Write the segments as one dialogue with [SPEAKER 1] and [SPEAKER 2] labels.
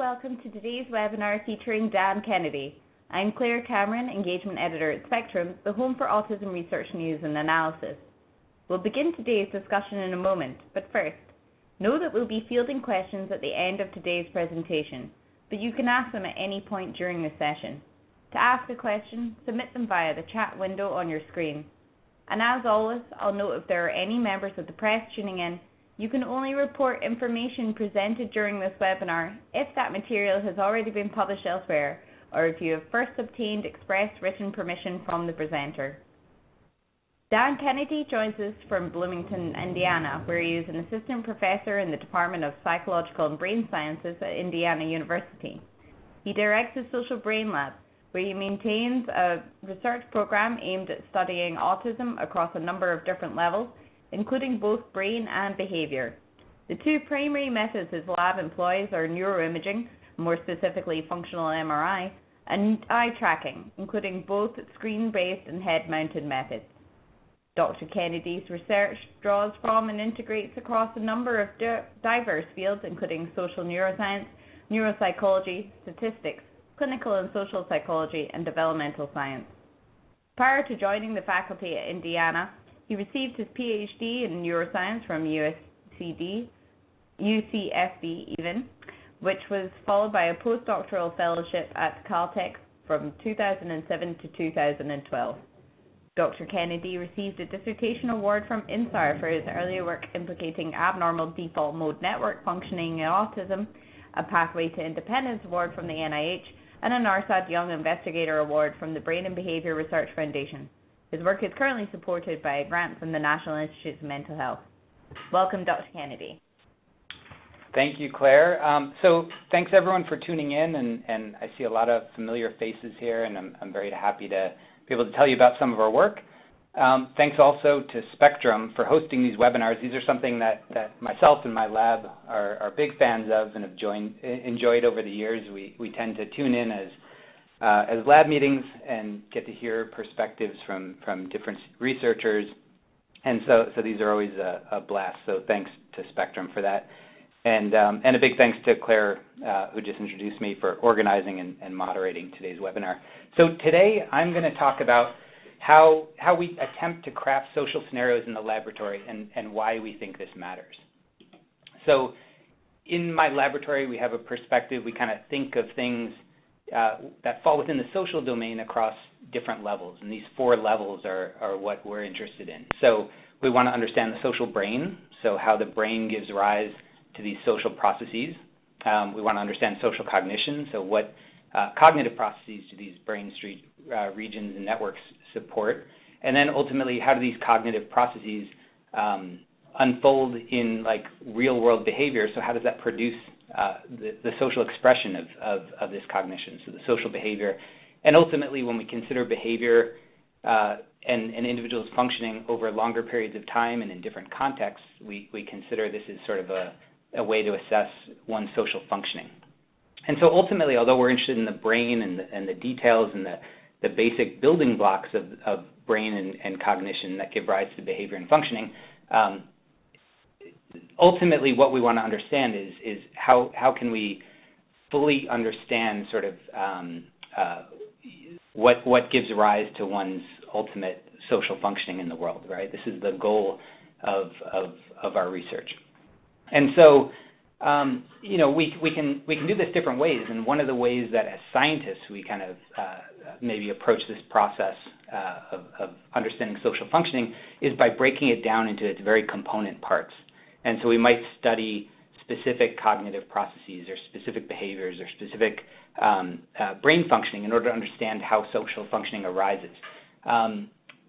[SPEAKER 1] welcome to today's webinar featuring Dan Canady. I'm Claire Cameron, Engagement Editor at Spectrum, the home for autism research news and analysis. We'll begin today's discussion in a moment, but first, know that we'll be fielding questions at the end of today's presentation, but you can ask them at any point during the session. To ask a question, submit them via the chat window on your screen. And as always, I'll note if there are any members of the press tuning in, you can only report information presented during this webinar if that material has already been published elsewhere or if you have first obtained express written permission from the presenter. Dan Canady joins us from Bloomington, Indiana, where he is an assistant professor in the Department of Psychological and Brain Sciences at Indiana University. He directs the Social Brain Lab, where he maintains a research program aimed at studying autism across a number of different levels, including both brain and behavior. The two primary methods his lab employs are neuroimaging, more specifically functional MRI, and eye tracking, including both screen-based and head-mounted methods. Dr. Canady's research draws from and integrates across a number of diverse fields, including social neuroscience, neuropsychology, statistics, clinical and social psychology, and developmental science. Prior to joining the faculty at Indiana, he received his PhD in neuroscience from UCSD even, which was followed by a postdoctoral fellowship at Caltech from 2007 to 2012. Dr. Canady received a dissertation award from INSAR for his earlier work implicating abnormal default mode network functioning in autism, a Pathway to Independence award from the NIH, and an RSAD Young Investigator Award from the Brain and Behavior Research Foundation. His work is currently supported by a grant from the National Institutes of Mental Health. Welcome, Dr. Canady.
[SPEAKER 2] Thank you, Claire. So thanks everyone for tuning in, and I see a lot of familiar faces here, and I'm very happy to be able to tell you about some of our work. Thanks also to Spectrum for hosting these webinars. These are something that myself and my lab are big fans of and have enjoyed over the years. We tend to tune in as lab meetings and get to hear perspectives from different researchers, and so these are always a blast. So thanks to Spectrum for that, and a big thanks to Claire, who just introduced me, for organizing and moderating today's webinar. So today I'm going to talk about how we attempt to craft social scenarios in the laboratory and why we think this matters. So in my laboratory, we have a perspective. We kind of think of things that fall within the social domain across different levels, and these 4 levels are what we're interested in. So we want to understand the social brain, so how the brain gives rise to these social processes. We want to understand social cognition, so what cognitive processes do these brain regions and networks support, and then ultimately how do these cognitive processes unfold in real-world behavior, so how does that produce the social expression of this cognition, so the social behavior. And ultimately, when we consider behavior and individuals functioning over longer periods of time and in different contexts, we consider this as sort of a way to assess one's social functioning. And so ultimately, although we're interested in the brain and the details and the basic building blocks of brain and cognition that give rise to behavior and functioning, ultimately, what we want to understand is how can we fully understand sort of what gives rise to one's ultimate social functioning in the world, right? This is the goal of our research, and so we can do this different ways. And one of the ways that as scientists we kind of maybe approach this process of understanding social functioning is by breaking it down into its very component parts. And so we might study specific cognitive processes or specific behaviors or specific brain functioning in order to understand how social functioning arises.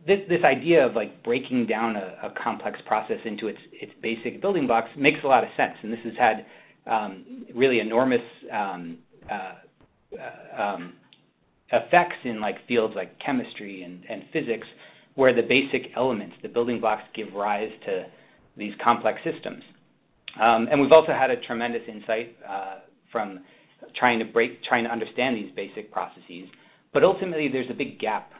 [SPEAKER 2] This idea of breaking down a complex process into its basic building blocks makes a lot of sense, and this has had really enormous effects in fields like chemistry and physics, where the basic elements, the building blocks, give rise to these complex systems. And we've also had a tremendous insight from trying to understand these basic processes. But ultimately, there's a big gap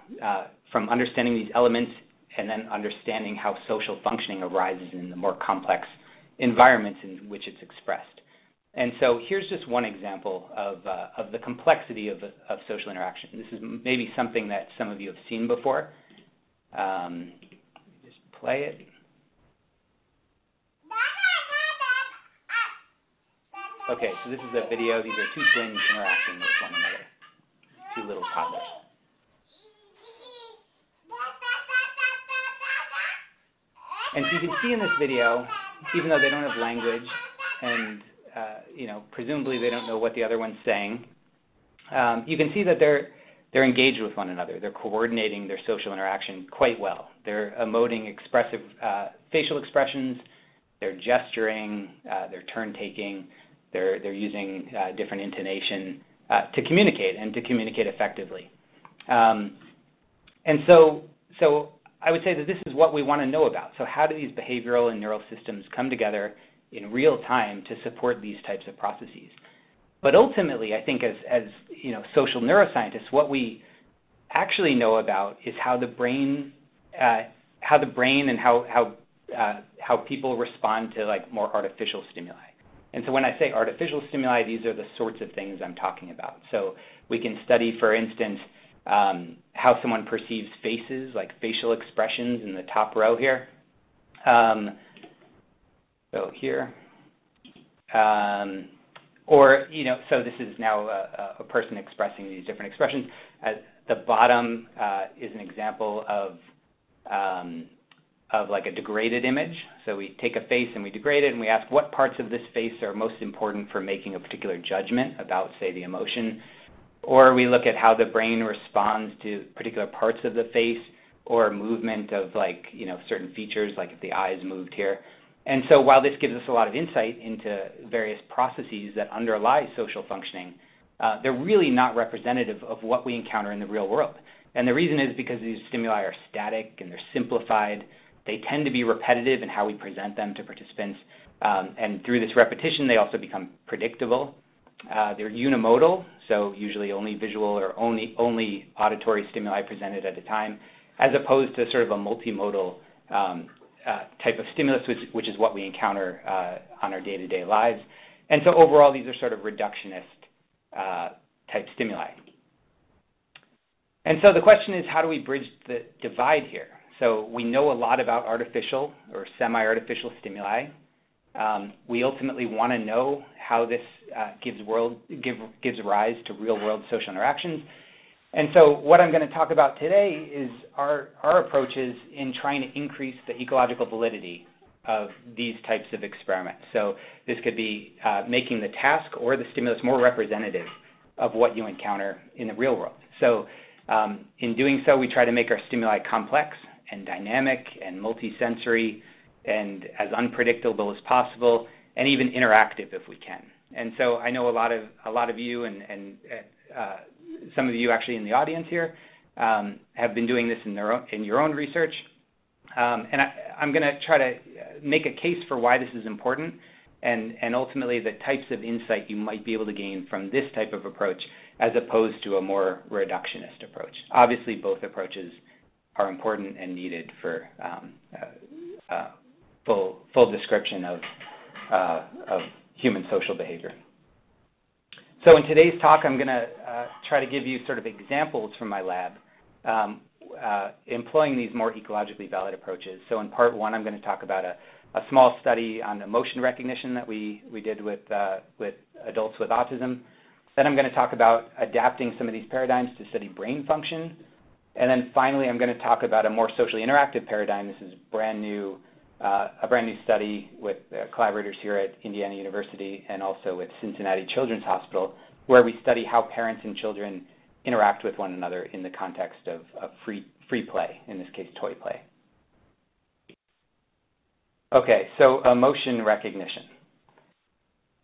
[SPEAKER 2] from understanding these elements and then understanding how social functioning arises in the more complex environments in which it's expressed. And so here's just one example of the complexity of social interaction. This is maybe something that some of you have seen before. Just play it. Okay, so this is a video. These are two twins interacting with one another, two little toddlers. And so you can see in this video, even though they don't have language and presumably they don't know what the other one's saying, you can see that they're engaged with one another. They're coordinating their social interaction quite well. They're emoting expressive facial expressions. They're gesturing. They're turn-taking. They're using different intonation to communicate and to communicate effectively. And so I would say that this is what we want to know about. So how do these behavioral and neural systems come together in real time to support these types of processes? But ultimately, I think as social neuroscientists, what we actually know about is how the brain and how people respond to like more artificial stimuli. And so when I say artificial stimuli, these are the sorts of things I'm talking about. So we can study, for instance, how someone perceives faces, like facial expressions in the top row here. So here. So this is now a person expressing these different expressions. At the bottom is an example of like a degraded image. So we take a face and we degrade it, and we ask what parts of this face are most important for making a particular judgment about, say, the emotion. Or we look at how the brain responds to particular parts of the face or movement of certain features, like if the eyes moved here. And so while this gives us a lot of insight into various processes that underlie social functioning, they're really not representative of what we encounter in the real world. And the reason is because these stimuli are static and they're simplified. They tend to be repetitive in how we present them to participants. And through this repetition, they also become predictable. They're unimodal, so usually only visual or only auditory stimuli presented at a time, as opposed to sort of a multimodal type of stimulus, which is what we encounter on our day-to-day lives. And so overall, these are sort of reductionist type stimuli. And so the question is, how do we bridge the divide here? So we know a lot about artificial or semi-artificial stimuli. We ultimately want to know how this gives rise to real-world social interactions. And so what I'm going to talk about today is our approaches in trying to increase the ecological validity of these types of experiments. So this could be making the task or the stimulus more representative of what you encounter in the real world. So in doing so, we try to make our stimuli complex and dynamic and multisensory and as unpredictable as possible, and even interactive if we can. And so I know a lot of you and some of you actually in the audience here have been doing this in your own research. And I'm going to try to make a case for why this is important and ultimately the types of insight you might be able to gain from this type of approach as opposed to a more reductionist approach. Obviously, both approaches are important and needed for full description of human social behavior. So in today's talk, I'm going to try to give you sort of examples from my lab employing these more ecologically valid approaches. So in part one, I'm going to talk about a small study on emotion recognition that we did with adults with autism. Then I'm going to talk about adapting some of these paradigms to study brain function. And then finally, I'm going to talk about a more socially interactive paradigm. This is a brand new study with collaborators here at Indiana University and also with Cincinnati Children's Hospital, where we study how parents and children interact with one another in the context of free play, in this case, toy play. Okay, so emotion recognition.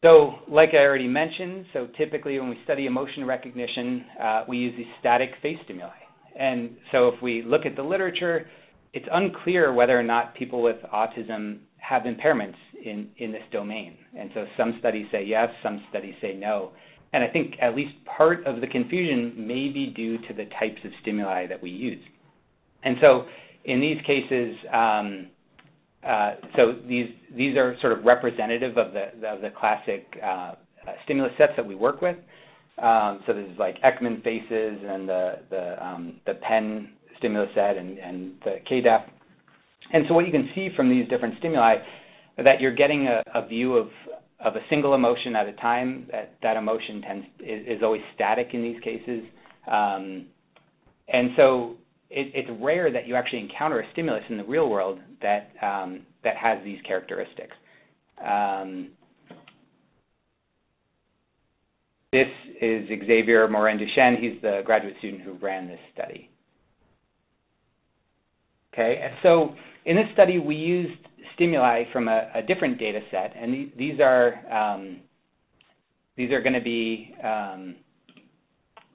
[SPEAKER 2] So like I already mentioned, so typically when we study emotion recognition, we use these static face stimuli. And so if we look at the literature, it's unclear whether or not people with autism have impairments in this domain. And so some studies say yes, some studies say no. And I think at least part of the confusion may be due to the types of stimuli that we use. And so in these cases, so these are sort of representative of the classic stimulus sets that we work with. So there's like Ekman faces and the pen stimulus set and the KDEF. And so what you can see from these different stimuli that you're getting a view of a single emotion at a time. That emotion is always static in these cases. And so it's rare that you actually encounter a stimulus in the real world that has these characteristics. This is Xavier Morin-Duchesne. He's the graduate student who ran this study. Okay, and so in this study, we used stimuli from a different data set, and these are going to be,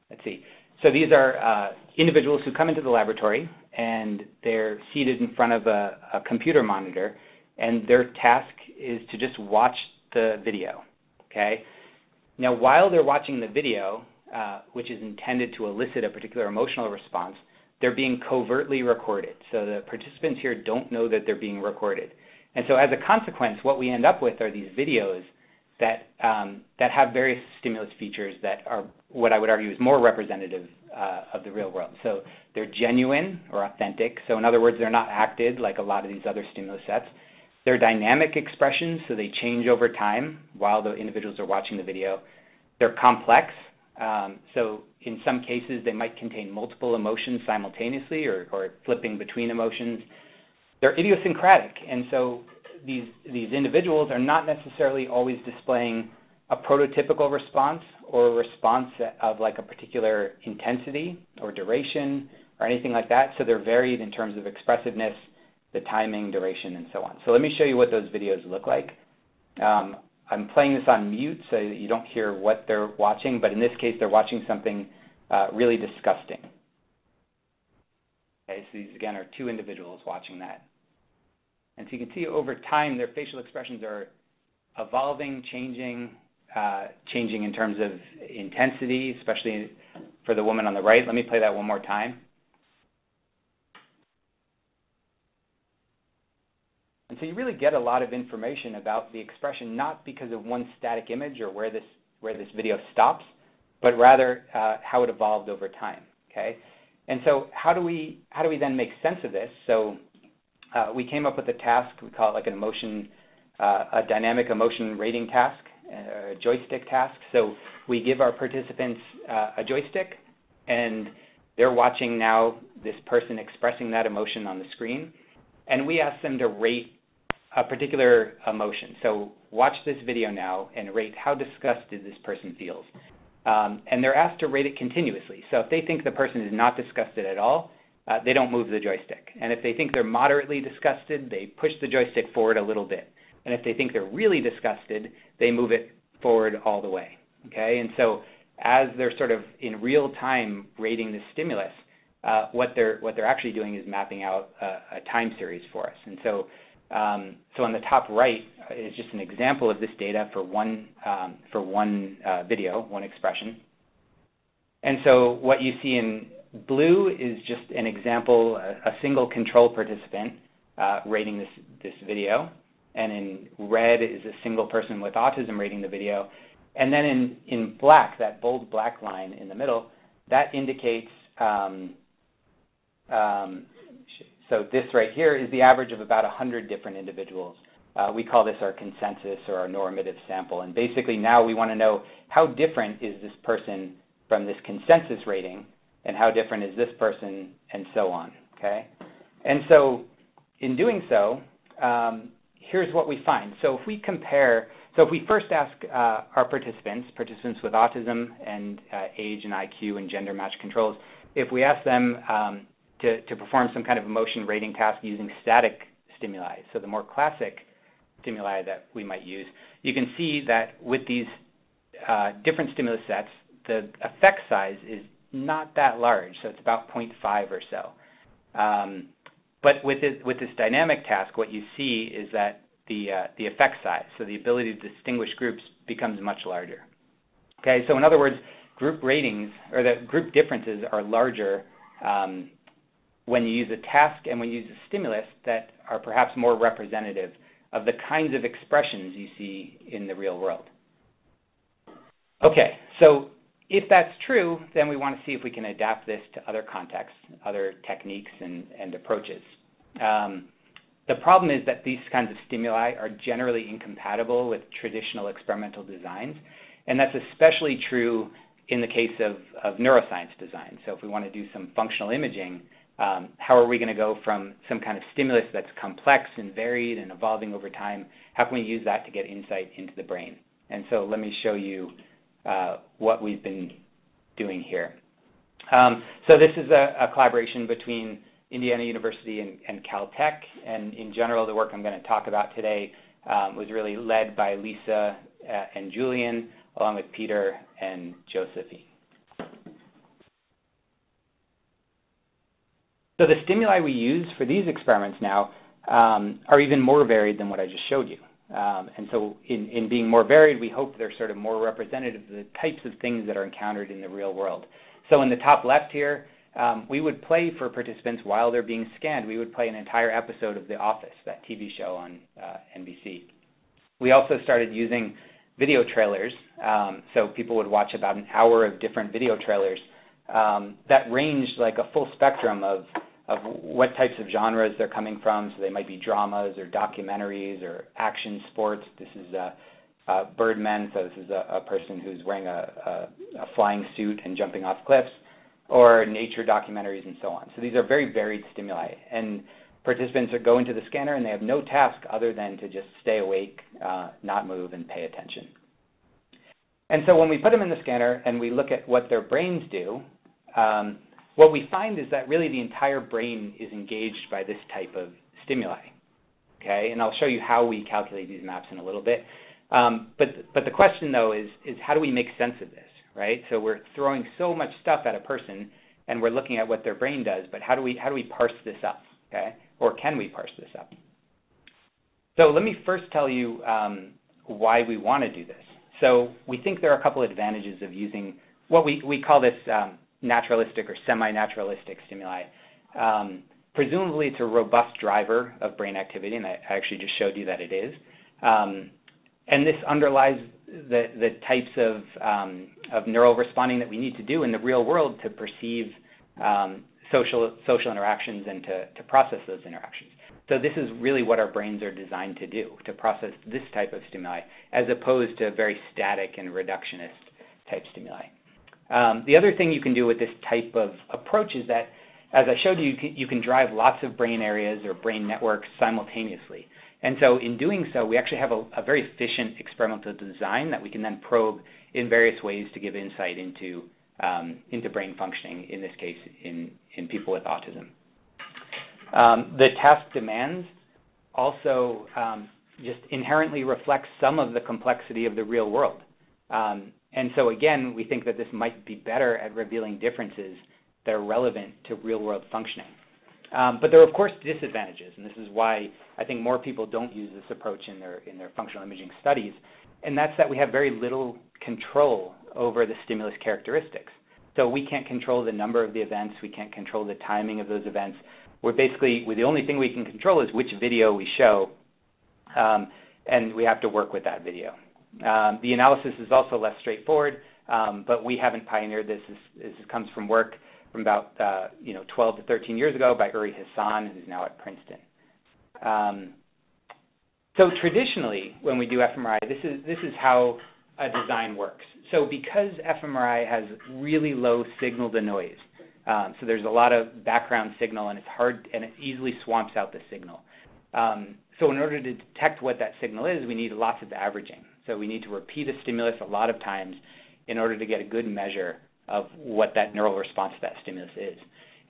[SPEAKER 2] let's see. So these are individuals who come into the laboratory, and they're seated in front of a computer monitor, and their task is to just watch the video. Okay. Now, while they're watching the video, which is intended to elicit a particular emotional response, they're being covertly recorded. So the participants here don't know that they're being recorded. And so as a consequence, what we end up with are these videos that have various stimulus features that are what I would argue is more representative of the real world. So they're genuine or authentic. So in other words, they're not acted like a lot of these other stimulus sets. They're dynamic expressions, so they change over time while the individuals are watching the video. They're complex. So in some cases, they might contain multiple emotions simultaneously or flipping between emotions. They're idiosyncratic, and so these individuals are not necessarily always displaying a prototypical response or a response of like a particular intensity or duration or anything like that. So they're varied in terms of expressiveness, the timing, duration, and so on. So let me show you what those videos look like. I'm playing this on mute so that you don't hear what they're watching, but in this case, they're watching something really disgusting. Okay, so these, again, are two individuals watching that. And so you can see over time, their facial expressions are evolving, changing in terms of intensity, especially for the woman on the right. Let me play that one more time. And so you really get a lot of information about the expression, not because of one static image or where this video stops, but rather how it evolved over time. Okay, and so how do we then make sense of this? So we came up with a task. We call it like an emotion, a dynamic emotion rating task, a joystick task. So we give our participants a joystick, and they're watching now this person expressing that emotion on the screen, and we ask them to rate a particular emotion. So watch this video now and rate how disgusted this person feels. And they're asked to rate it continuously. So if they think the person is not disgusted at all, they don't move the joystick. And if they think they're moderately disgusted, they push the joystick forward a little bit. And if they think they're really disgusted, they move it forward all the way. Okay? And so as they're sort of in real time rating the stimulus, what they're actually doing is mapping out a time series for us. And so so on the top right is just an example of this data for one video, one expression. And so what you see in blue is just an example, a single control participant rating this video. And in red is a single person with autism rating the video. And then in black, that bold black line in the middle, that indicates so this right here is the average of about 100 different individuals. We call this our consensus or our normative sample. And basically now we want to know how different is this person from this consensus rating, and how different is this person, and so on. Okay? And so in doing so, here's what we find. So if we compare, so if we first ask our participants with autism and age and IQ and gender match controls, if we ask them to perform some kind of emotion rating task using static stimuli, so the more classic stimuli that we might use, you can see that with these different stimulus sets, the effect size is not that large, so it's about 0.5 or so. But with this dynamic task, what you see is that the effect size, so the ability to distinguish groups, becomes much larger. Okay, so in other words, group ratings, or the group differences, are larger when you use a task and when you use a stimulus that are perhaps more representative of the kinds of expressions you see in the real world. Okay, so if that's true, then we want to see if we can adapt this to other contexts, other techniques and approaches. The problem is that these kinds of stimuli are generally incompatible with traditional experimental designs, and that's especially true in the case of neuroscience design. So if we want to do some functional imaging, how are we going to go from some kind of stimulus that's complex and varied and evolving over time? How can we use that to get insight into the brain? And so let me show you what we've been doing here. So this is a collaboration between Indiana University and Caltech, and in general, the work I'm going to talk about today was really led by Lisa and Julian, along with Peter and Josephine. So the stimuli we use for these experiments now are even more varied than what I just showed you. And so in being more varied, we hope they're sort of more representative of the types of things that are encountered in the real world. So in the top left here, we would play for participants while they're being scanned. We would play an entire episode of The Office, that TV show on NBC. We also started using video trailers. So people would watch about an hour of different video trailers that ranged like a full spectrum of what types of genres they're coming from. So they might be dramas or documentaries or action sports. This is Birdmen, so this is a person who's wearing a flying suit and jumping off cliffs, or nature documentaries and so on. So these are very varied stimuli. And participants go into the scanner and they have no task other than to just stay awake, not move, and pay attention. And so when we put them in the scanner and we look at what their brains do, what we find is that really the entire brain is engaged by this type of stimuli. Okay, and I'll show you how we calculate these maps in a little bit. But the question though is how do we make sense of this, right? So we're throwing so much stuff at a person and we're looking at what their brain does, but how do we parse this up, okay? Or can we parse this up? So let me first tell you why we want to do this. So we think there are a couple advantages of using what we call this naturalistic or semi-naturalistic stimuli. Presumably it's a robust driver of brain activity, and I actually just showed you that it is. And this underlies the types of neural responding that we need to do in the real world to perceive social interactions and to process those interactions. So this is really what our brains are designed to do, to process this type of stimuli, as opposed to very static and reductionist type stimuli. The other thing you can do with this type of approach is that, as I showed you, you can drive lots of brain areas or brain networks simultaneously. And so in doing so, we actually have a very efficient experimental design that we can then probe in various ways to give insight into brain functioning, in this case, in people with autism. The task demands also just inherently reflect some of the complexity of the real world. And so again, we think that this might be better at revealing differences that are relevant to real-world functioning. But there are, of course, disadvantages, and this is why I think more people don't use this approach in their functional imaging studies, and that's that we have very little control over the stimulus characteristics. So we can't control the number of the events, we can't control the timing of those events. The only thing we can control is which video we show, and we have to work with that video. The analysis is also less straightforward, but we haven't pioneered this. This comes from work from about 12 to 13 years ago by Uri Hassan, who's now at Princeton. So traditionally, when we do fMRI, this is how a design works. So because fMRI has really low signal to noise, so there's a lot of background signal, and it's hard, and it easily swamps out the signal. So in order to detect what that signal is, we need lots of averaging. So we need to repeat a stimulus a lot of times in order to get a good measure of what that neural response to that stimulus is.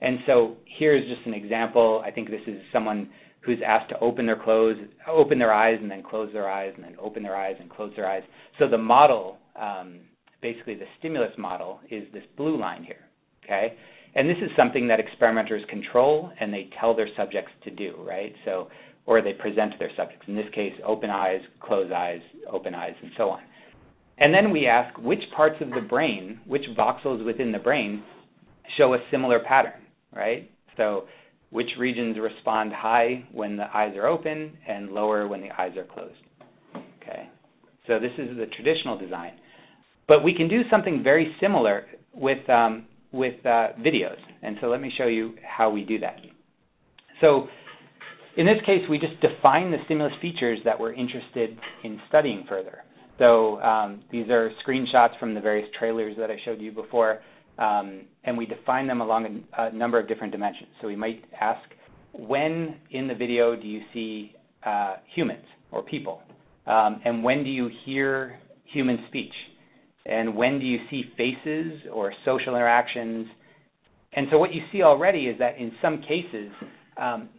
[SPEAKER 2] And so here's just an example. I think this is someone who's asked to open their eyes and then close their eyes and then open their eyes and close their eyes. So the model, basically the stimulus model, is this blue line here, okay? And this is something that experimenters control and they tell their subjects to do, right? So, or they present to their subjects. In this case, open eyes, close eyes, open eyes, and so on. And then we ask which parts of the brain, which voxels within the brain show a similar pattern, right? So which regions respond high when the eyes are open and lower when the eyes are closed. Okay, so this is the traditional design. But we can do something very similar with videos. And so let me show you how we do that. So in this case, we just define the stimulus features that we're interested in studying further. So these are screenshots from the various trailers that I showed you before, and we define them along a number of different dimensions. So we might ask, when in the video do you see humans or people? And when do you hear human speech? And when do you see faces or social interactions? And so what you see already is that in some cases,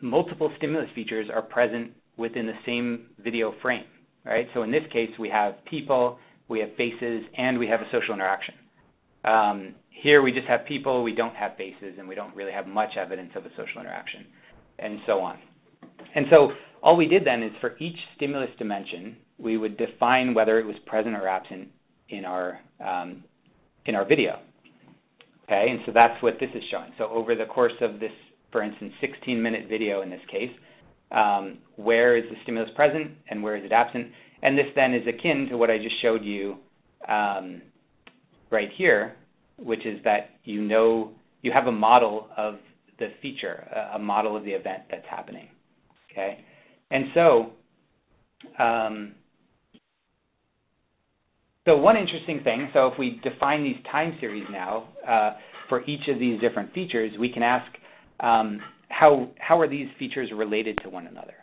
[SPEAKER 2] multiple stimulus features are present within the same video frame, right? So in this case, we have people, we have faces, and we have a social interaction. Here we just have people, we don't have faces, and we don't really have much evidence of a social interaction, and so on. And so all we did then is for each stimulus dimension, we would define whether it was present or absent in our video. Okay, and so that's what this is showing. So over the course of this, for instance, 16-minute video in this case, where is the stimulus present and where is it absent? And this then is akin to what I just showed you right here, which is that you have a model of the feature, a model of the event that's happening. Okay, and so so one interesting thing, so if we define these time series now for each of these different features, we can ask how are these features related to one another?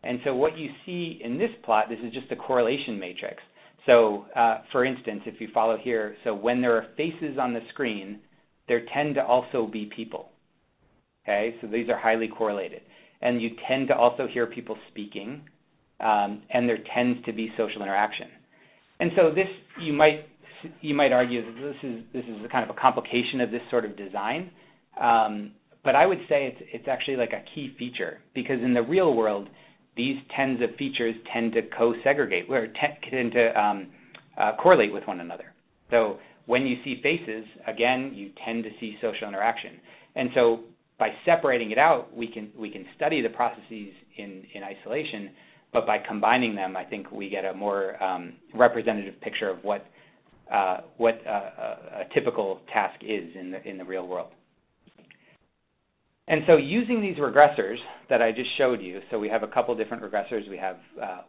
[SPEAKER 2] And so what you see in this plot, this is just a correlation matrix. So for instance, if you follow here, so when there are faces on the screen, there tend to also be people. Okay, so these are highly correlated. And you tend to also hear people speaking, and there tends to be social interaction. And so this, you might argue that this is a kind of a complication of this sort of design, but I would say it's actually like a key feature, because in the real world, these tens of features tend to co-segregate, or tend to correlate with one another. So when you see faces, again, you tend to see social interaction. And so by separating it out, we can study the processes in isolation, but by combining them, I think we get a more representative picture of what a typical task is in the real world. And so using these regressors that I just showed you, so we have a couple different regressors. We have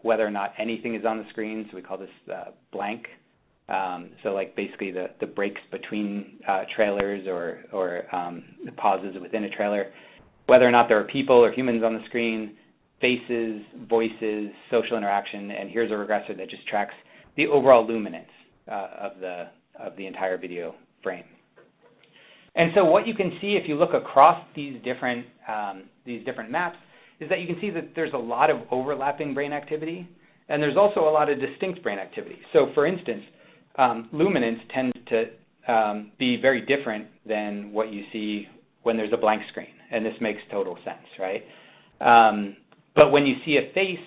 [SPEAKER 2] whether or not anything is on the screen, so we call this blank. So like basically the breaks between trailers or the pauses within a trailer. Whether or not there are people or humans on the screen, faces, voices, social interaction, and here's a regressor that just tracks the overall luminance of the entire video frame. And so what you can see if you look across these different maps is that you can see that there's a lot of overlapping brain activity, and there's also a lot of distinct brain activity. So for instance, luminance tends to be very different than what you see when there's a blank screen, and this makes total sense, right? But when you see a face,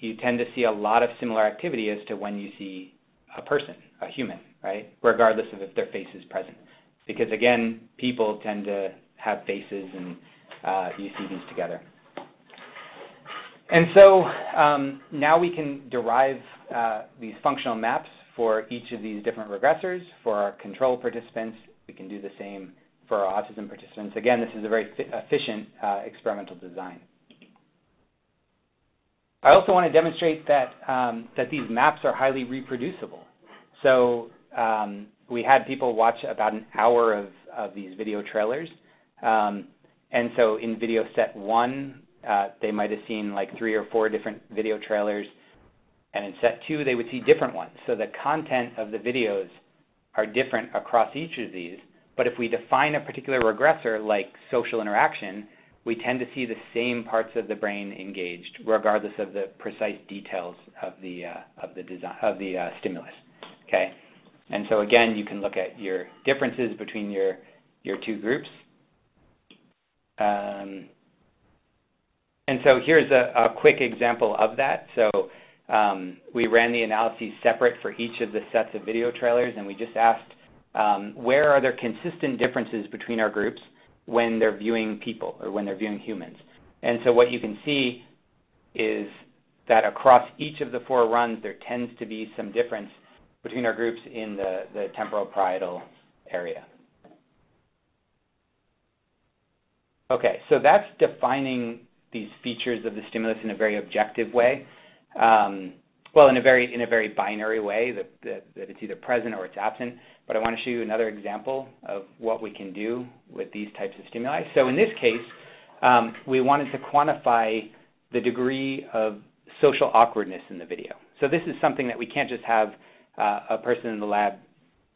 [SPEAKER 2] you tend to see a lot of similar activity as to when you see a person, a human, right? Regardless of if their face is present. Because again, people tend to have faces, and you see these together. And so now we can derive these functional maps for each of these different regressors. For our control participants, we can do the same for our autism participants. Again, this is a very efficient experimental design. I also want to demonstrate that, that these maps are highly reproducible. So we had people watch about an hour of these video trailers. And so in video set 1, they might have seen like 3 or 4 different video trailers. And in set 2, they would see different ones. So the content of the videos are different across each of these. But if we define a particular regressor like social interaction, we tend to see the same parts of the brain engaged, regardless of the precise details of the stimulus. Okay, and so again, you can look at your differences between your two groups. And so here's a quick example of that. So we ran the analyses separate for each of the sets of video trailers, and we just asked where are there consistent differences between our groups, when they're viewing people or when they're viewing humans. And so what you can see is that across each of the 4 runs, there tends to be some difference between our groups in the temporal parietal area. Okay, so that's defining these features of the stimulus in a very objective way. Well, in a very binary way, that it's either present or it's absent. But I want to show you another example of what we can do with these types of stimuli. So in this case, we wanted to quantify the degree of social awkwardness in the video. So this is something that we can't just have a person in the lab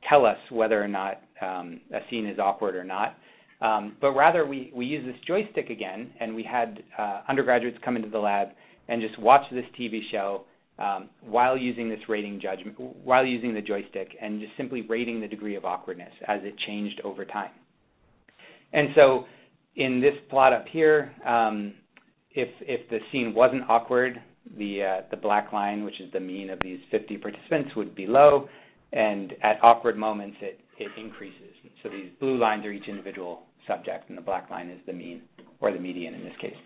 [SPEAKER 2] tell us whether or not a scene is awkward or not. But rather, we use this joystick again, and we had undergraduates come into the lab and just watch this TV show while using this rating judgment, while using the joystick, and just simply rating the degree of awkwardness as it changed over time. And so in this plot up here, if the scene wasn't awkward, the black line, which is the mean of these 50 participants, would be low, and at awkward moments, it increases. So these blue lines are each individual subject, and the black line is the mean, or the median in this case.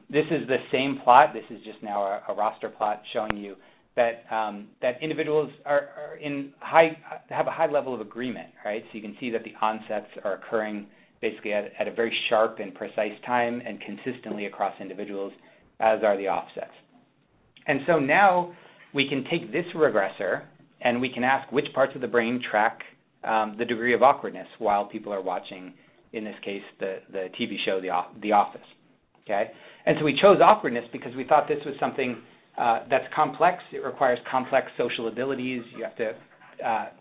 [SPEAKER 2] This is the same plot. This is just now a roster plot showing you that that individuals have a high level of agreement, right? So you can see that the onsets are occurring basically at a very sharp and precise time and consistently across individuals, as are the offsets. And so now we can take this regressor and we can ask which parts of the brain track the degree of awkwardness while people are watching, in this case, the TV show The Office. Okay? And so we chose awkwardness because we thought this was something that's complex. It requires complex social abilities. You have to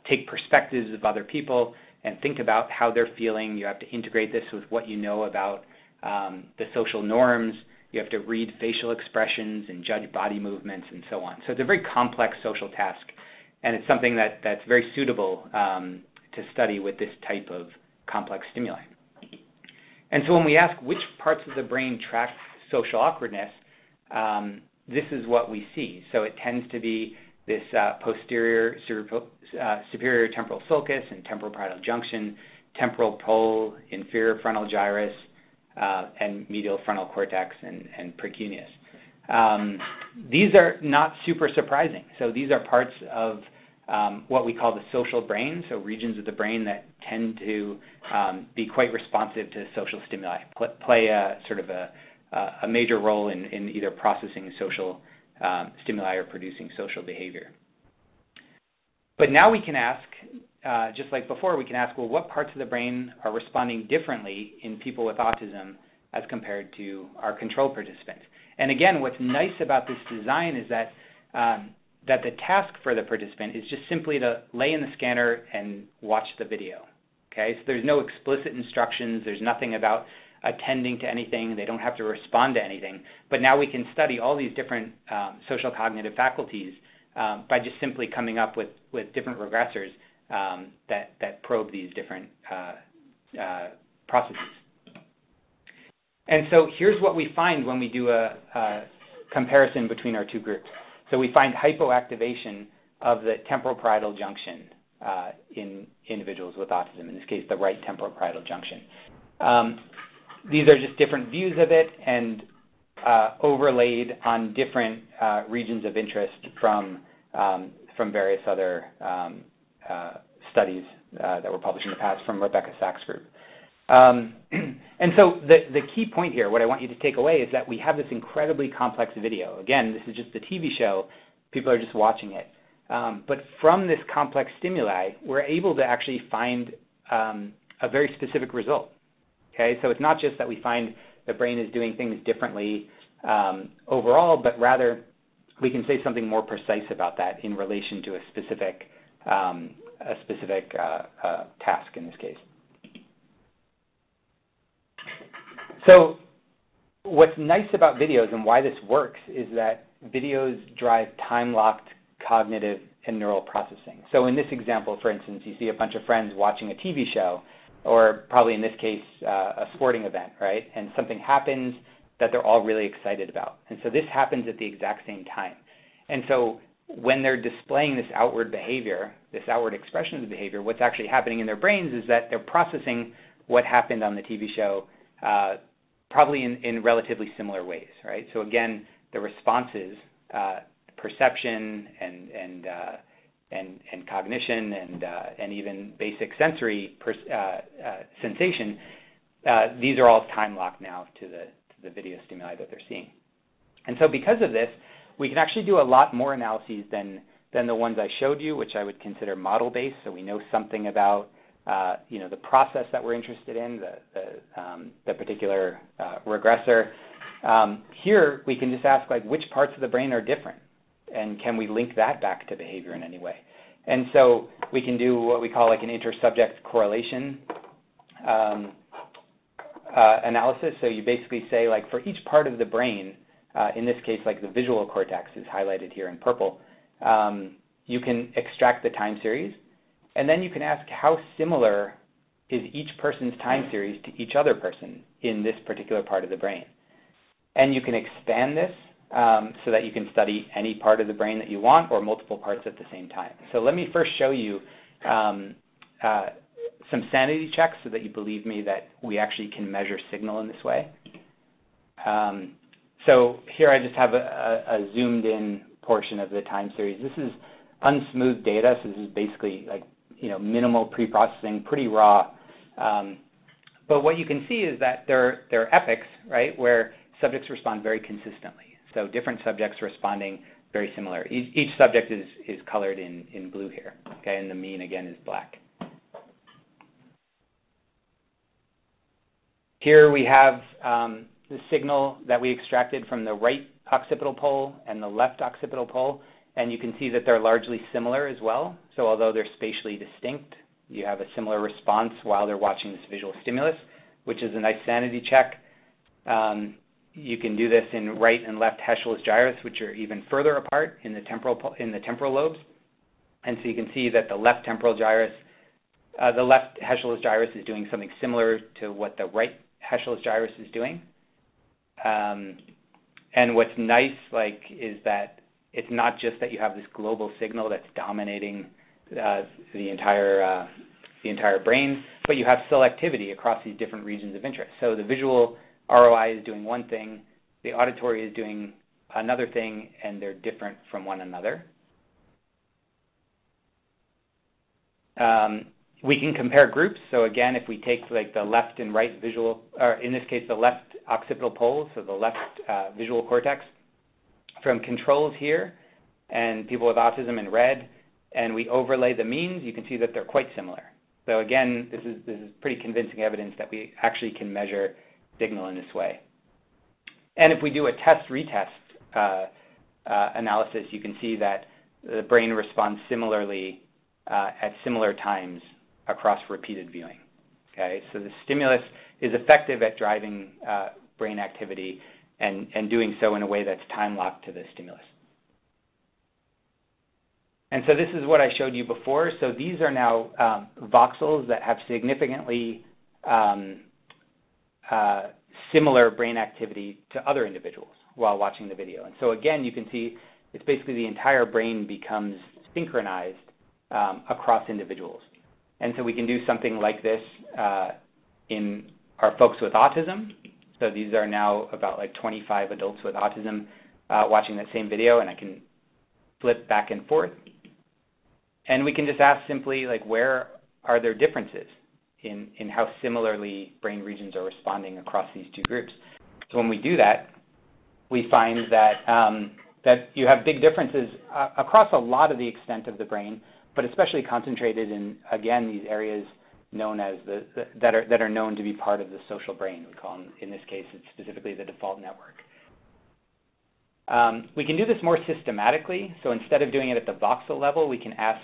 [SPEAKER 2] take perspectives of other people and think about how they're feeling. You have to integrate this with what you know about the social norms. You have to read facial expressions and judge body movements and so on. So it's a very complex social task, and it's something that's very suitable to study with this type of complex stimuli. And so when we ask which parts of the brain track social awkwardness, this is what we see. So it tends to be this posterior superior temporal sulcus and temporal parietal junction, temporal pole, inferior frontal gyrus, and medial frontal cortex and precuneus. These are not super surprising. So these are parts of what we call the social brain, so regions of the brain that tend to be quite responsive to social stimuli, play a sort of a major role in either processing social stimuli or producing social behavior. But now we can ask, just like before, we can ask, well, what parts of the brain are responding differently in people with autism as compared to our control participants? And again, what's nice about this design is that that the task for the participant is just simply to lay in the scanner and watch the video. Okay, so there's no explicit instructions. There's nothing about attending to anything. They don't have to respond to anything. But now we can study all these different social cognitive faculties by just simply coming up with different regressors that probe these different processes. And so here's what we find when we do a comparison between our two groups. So we find hypoactivation of the temporal parietal junction in individuals with autism, in this case, the right temporal parietal junction. These are just different views of it and overlaid on different regions of interest from various other studies that were published in the past from Rebecca Sachs' group. And so the key point here, what I want you to take away, is that we have this incredibly complex video. Again, this is just a TV show. People are just watching it. But from this complex stimuli, we're able to actually find a very specific result. Okay, so it's not just that we find the brain is doing things differently overall, but rather we can say something more precise about that in relation to a specific task in this case. So what's nice about videos and why this works is that videos drive time-locked cognitive and neural processing. So in this example, for instance, you see a bunch of friends watching a TV show, or probably in this case, a sporting event, right? And something happens that they're all really excited about. And so this happens at the exact same time. And so when they're displaying this outward behavior, this outward expression of the behavior, what's actually happening in their brains is that they're processing what happened on the TV show, probably in relatively similar ways, right? So again, the responses, perception and cognition and even basic sensory sensation, these are all time locked now to the video stimuli that they're seeing. And so because of this, we can actually do a lot more analyses than the ones I showed you, which I would consider model-based. So we know something about the process that we're interested in, the particular regressor. Here we can just ask, like, which parts of the brain are different, and can we link that back to behavior in any way? And so we can do what we call like an inter-subject correlation analysis. So you basically say, like, for each part of the brain, in this case, like the visual cortex is highlighted here in purple, you can extract the time series, and then you can ask how similar is each person's time series to each other person in this particular part of the brain. And you can expand this so that you can study any part of the brain that you want or multiple parts at the same time. So let me first show you some sanity checks so that you believe me that we actually can measure signal in this way. So here I just have a zoomed in portion of the time series. This is unsmoothed data, so this is basically like minimal pre-processing, pretty raw. But what you can see is that there are epochs, right, where subjects respond very consistently. So different subjects responding very similar. Each subject is colored in blue here, okay, and the mean again is black. Here we have the signal that we extracted from the right occipital pole and the left occipital pole, and you can see that they're largely similar as well. So although they're spatially distinct, you have a similar response while they're watching this visual stimulus, which is a nice sanity check. You can do this in right and left Heschl's gyrus, which are even further apart in the temporal lobes. And so you can see that the left temporal gyrus, the left Heschl's gyrus is doing something similar to what the right Heschl's gyrus is doing. And what's nice, is that it's not just that you have this global signal that's dominating the entire brain, but you have selectivity across these different regions of interest. So the visual ROI is doing one thing, the auditory is doing another thing, and they're different from one another. We can compare groups. So again, if we take the left and right visual, or in this case the left occipital pole, so the left visual cortex, from controls here and people with autism in red, and we overlay the means, you can see that they're quite similar. So again, this is pretty convincing evidence that we actually can measure signal in this way. And if we do a test-retest analysis, you can see that the brain responds similarly at similar times across repeated viewing. Okay, so the stimulus is effective at driving brain activity and doing so in a way that's time-locked to the stimulus. And so this is what I showed you before. So these are now voxels that have significantly similar brain activity to other individuals while watching the video. And so again, you can see it's basically the entire brain becomes synchronized across individuals. And so we can do something like this in our folks with autism. So these are now about 25 adults with autism watching that same video, and I can flip back and forth. And we can just ask simply, where are there differences in how similarly brain regions are responding across these two groups? So when we do that, we find that that you have big differences across a lot of the extent of the brain, but especially concentrated in, again, these areas known as that are known to be part of the social brain. We call them, in this case, it's specifically the default network. We can do this more systematically. So instead of doing it at the voxel level, we can ask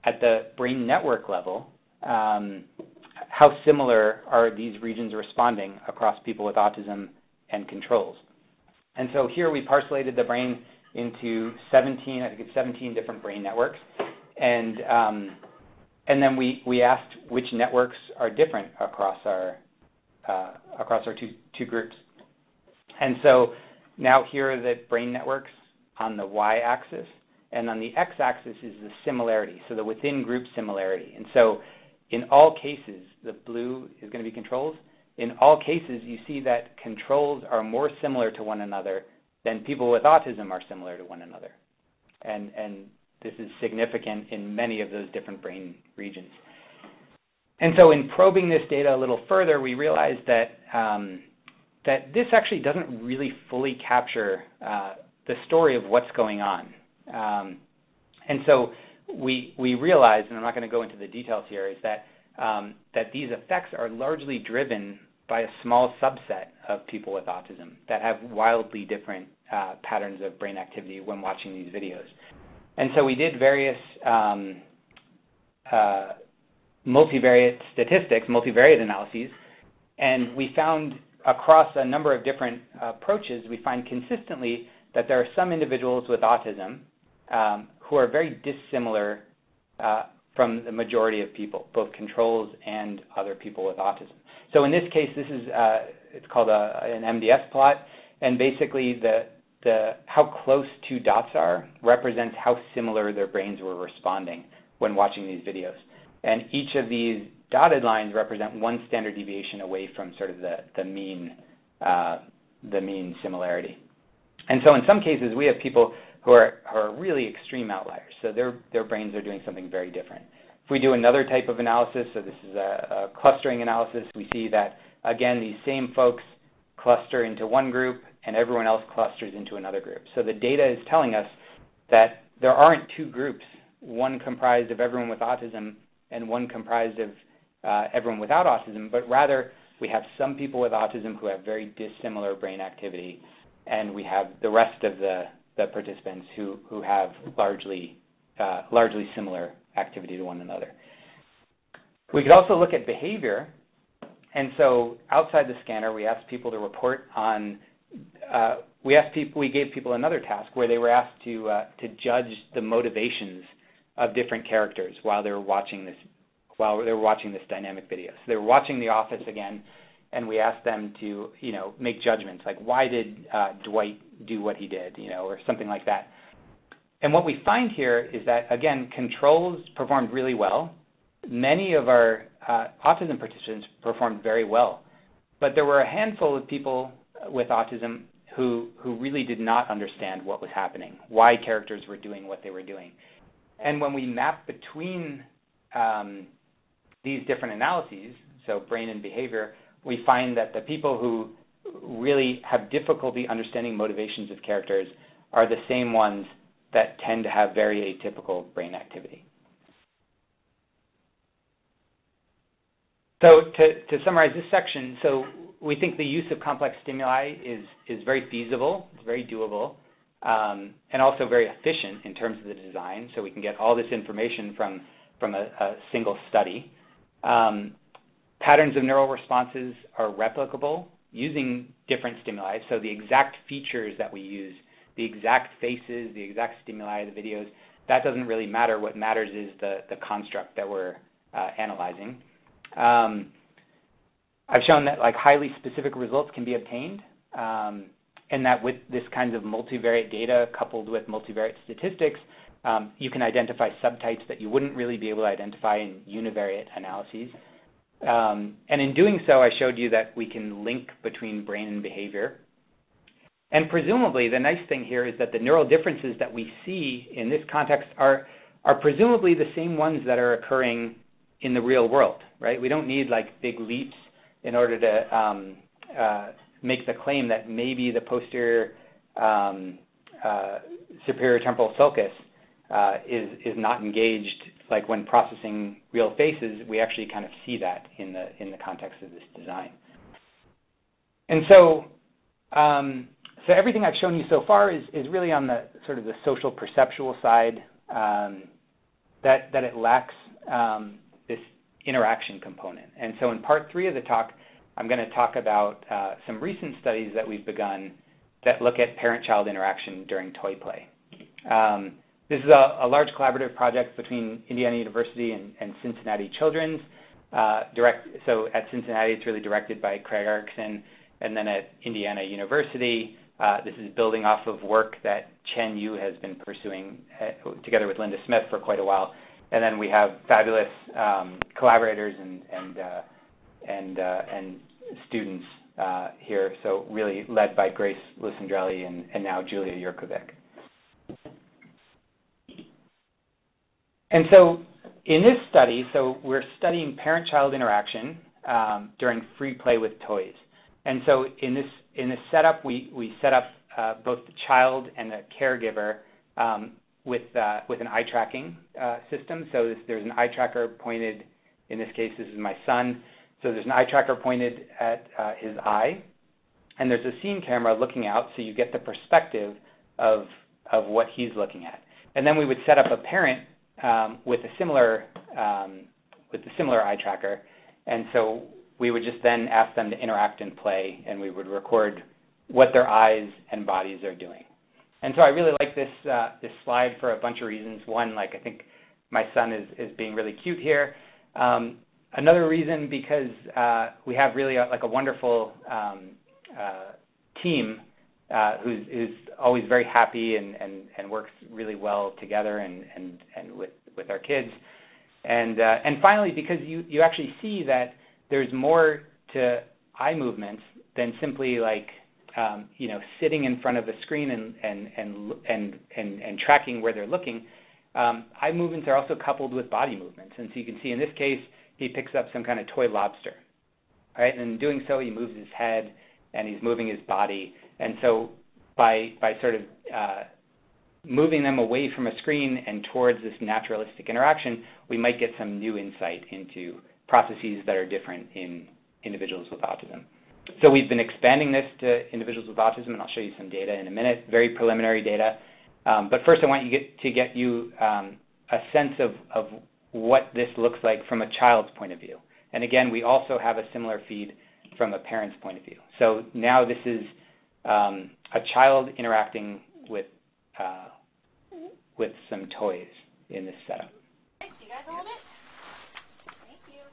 [SPEAKER 2] at the brain network level, how similar are these regions responding across people with autism and controls? And so here we parcellated the brain into 17, I think it's 17 different brain networks. And then we asked which networks are different across our two groups. And so now here are the brain networks on the y-axis, and on the x-axis is the similarity, so the within-group similarity. And so in all cases, the blue is going to be controls. In all cases, you see that controls are more similar to one another than people with autism are similar to one another. And this is significant in many of those different brain regions. And so in probing this data a little further, we realized that, that this actually doesn't really fully capture the story of what's going on. And so we realized, and I'm not going to go into the details here, is that, that these effects are largely driven by a small subset of people with autism that have wildly different patterns of brain activity when watching these videos. And so we did various multivariate statistics, multivariate analyses, and we found across a number of different approaches, we find consistently that there are some individuals with autism who are very dissimilar from the majority of people, both controls and other people with autism. So in this case, this is it's called an MDS plot, and basically how close two dots are represents how similar their brains were responding when watching these videos. And each of these dotted lines represent one standard deviation away from sort of the mean similarity. And so in some cases, we have people who are really extreme outliers. So their brains are doing something very different. If we do another type of analysis, so this is a clustering analysis, we see that, again, these same folks cluster into one group and everyone else clusters into another group. So the data is telling us that there aren't two groups, one comprised of everyone with autism and one comprised of everyone without autism, but rather we have some people with autism who have very dissimilar brain activity, and we have the rest of the participants who have largely similar activity to one another. We could also look at behavior, and so outside the scanner, we asked people to report on. We gave people another task where they were asked to judge the motivations of different characters while they were watching this dynamic video. So they were watching The Office again, and we asked them to make judgments like, why did Dwight do what he did, or something like that. And what we find here is that, again, controls performed really well. Many of our autism participants performed very well, but there were a handful of people with autism who really did not understand what was happening, why characters were doing what they were doing. And when we map between these different analyses, so brain and behavior, we find that the people who really have difficulty understanding motivations of characters are the same ones that tend to have very atypical brain activity. So to summarize this section, so we think the use of complex stimuli is very feasible, it's very doable, and also very efficient in terms of the design, so we can get all this information from a single study. Patterns of neural responses are replicable using different stimuli, so the exact features that we use, the exact faces, the exact stimuli, the videos, that doesn't really matter. What matters is the construct that we're analyzing. I've shown that highly specific results can be obtained, and that with this kind of multivariate data coupled with multivariate statistics, you can identify subtypes that you wouldn't really be able to identify in univariate analyses. And in doing so, I showed you that we can link between brain and behavior. And presumably, the nice thing here is that the neural differences that we see in this context are presumably the same ones that are occurring in the real world, right? We don't need big leaps in order to make the claim that maybe the posterior superior temporal sulcus is not engaged. When processing real faces, we actually kind of see that in the context of this design. And so, so everything I've shown you so far is really on the sort of the social perceptual side, that it lacks this interaction component. And so in part 3 of the talk, I'm going to talk about some recent studies that we've begun that look at parent-child interaction during toy play. This is a large collaborative project between Indiana University and Cincinnati Children's. So at Cincinnati, it's really directed by Craig Erickson, and then at Indiana University, this is building off of work that Chen Yu has been pursuing together with Linda Smith for quite a while. And then we have fabulous collaborators and students here, so really led by Grace Lusandrelli and now Julia Jurkovic. And so in this study, so we're studying parent-child interaction during free play with toys. And so in this setup, we set up both the child and the caregiver with an eye tracking system. So there's an eye tracker pointed, in this case, this is my son. So there's an eye tracker pointed at his eye, and there's a scene camera looking out, so you get the perspective of what he's looking at. And then we would set up a parent with a similar eye tracker, and so we would just then ask them to interact and play, and we would record what their eyes and bodies are doing. And so I really like this slide for a bunch of reasons. One, like I think my son is being really cute here. Another reason, because we have really like a wonderful team who's always very happy and works really well together and with our kids. And finally, because you actually see that there's more to eye movements than simply like sitting in front of a screen and tracking where they're looking. Eye movements are also coupled with body movements, and so you can see in this case he picks up some kind of toy lobster, right? And in doing so, he moves his head and he's moving his body. And so by sort of moving them away from a screen and towards this naturalistic interaction, we might get some new insight into processes that are different in individuals with autism. So we've been expanding this to individuals with autism, and I'll show you some data in a minute, very preliminary data. But first I want to get you a sense of what this looks like from a child's point of view. And again, we also have a similar feed from a parent's point of view. So now this is a child interacting with some toys in this setup.
[SPEAKER 3] Thanks, you guys hold it? Thank you.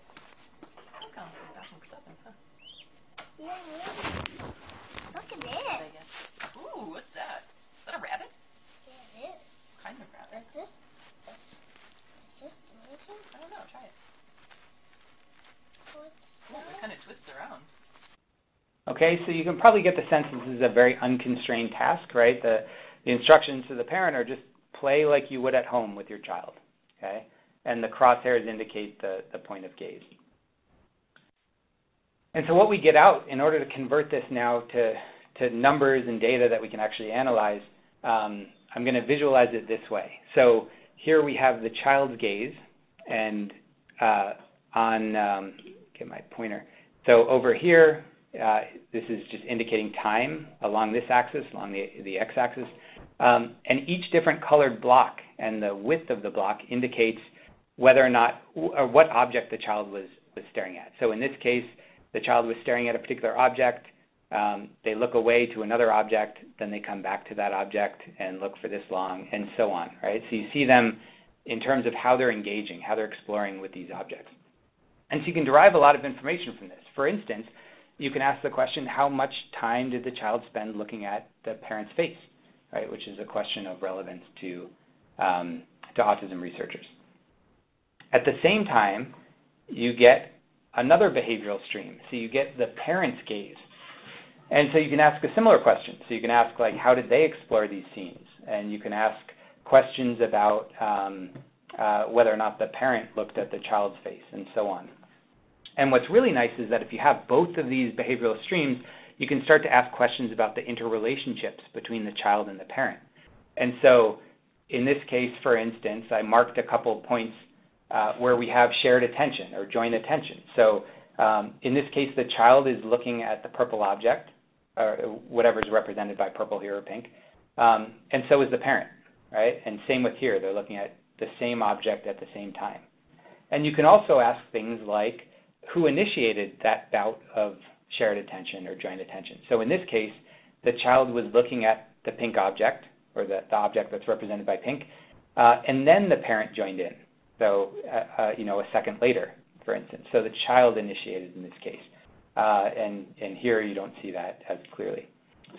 [SPEAKER 3] That's kind of stuff, huh?
[SPEAKER 4] Yeah. Look at this.
[SPEAKER 3] Ooh, what's that? Is that a rabbit?
[SPEAKER 4] Yeah, it is.
[SPEAKER 3] What kind of rabbit?
[SPEAKER 4] Is this delicious?
[SPEAKER 3] I don't know, try it.
[SPEAKER 4] What's
[SPEAKER 3] Ooh, it kind of twists around.
[SPEAKER 2] Okay, so you can probably get the sense this is a very unconstrained task, right? The instructions to the parent are just play like you would at home with your child, okay? And the crosshairs indicate the point of gaze. And so what we get out, in order to convert this now to numbers and data that we can actually analyze, I'm going to visualize it this way. So here we have the child's gaze, and get my pointer. So over here, this is just indicating time along this axis, along the x-axis. And each different colored block and the width of the block indicates whether or not, or what object the child was staring at. So in this case, the child was staring at a particular object. They look away to another object, then they come back to that object and look for this long, and so on, right? So you see them in terms of how they're engaging, how they're exploring with these objects. And so you can derive a lot of information from this. For instance, you can ask the question, how much time did the child spend looking at the parent's face, right? Which is a question of relevance to autism researchers. At the same time, you get another behavioral stream. So you get the parent's gaze. And so you can ask a similar question. So you can ask, like, how did they explore these scenes? And you can ask questions about whether or not the parent looked at the child's face, and so on. And what's really nice is that if you have both of these behavioral streams, you can start to ask questions about the interrelationships between the child and the parent. And so in this case, for instance, I marked a couple points where we have shared attention or joint attention. So in this case, the child is looking at the purple object, or whatever is represented by purple here or pink, and so is the parent, right? And same with here, they're looking at the same object at the same time. And you can also ask things like, who initiated that bout of shared attention or joint attention? So in this case, the child was looking at the pink object, or the object that's represented by pink, and then the parent joined in. So, a second later, for instance. So the child initiated in this case. And here you don't see that as clearly.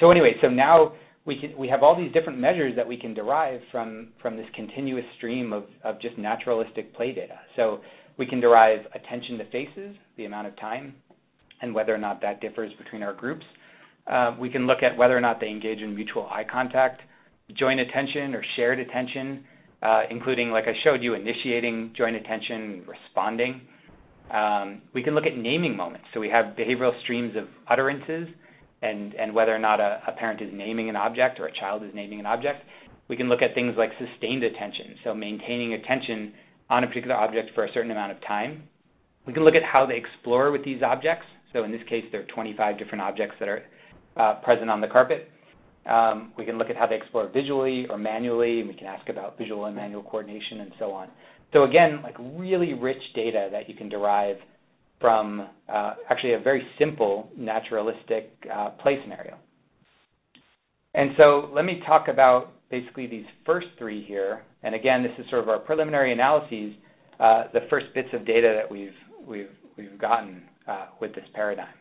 [SPEAKER 2] So anyway, so now we have all these different measures that we can derive from this continuous stream of just naturalistic play data. So we can derive attention to faces, the amount of time, and whether or not that differs between our groups. We can look at whether or not they engage in mutual eye contact, joint attention or shared attention, including, like I showed you, initiating joint attention, responding. We can look at naming moments. So we have behavioral streams of utterances and whether or not a parent is naming an object or a child is naming an object. We can look at things like sustained attention, so maintaining attention on a particular object for a certain amount of time. We can look at how they explore with these objects. So in this case, there are 25 different objects that are present on the carpet. We can look at how they explore visually or manually, and we can ask about visual and manual coordination and so on. So again, like really rich data that you can derive from actually a very simple naturalistic play scenario. And so let me talk about basically these first three here. And again, this is sort of our preliminary analyses, the first bits of data that we've gotten with this paradigm.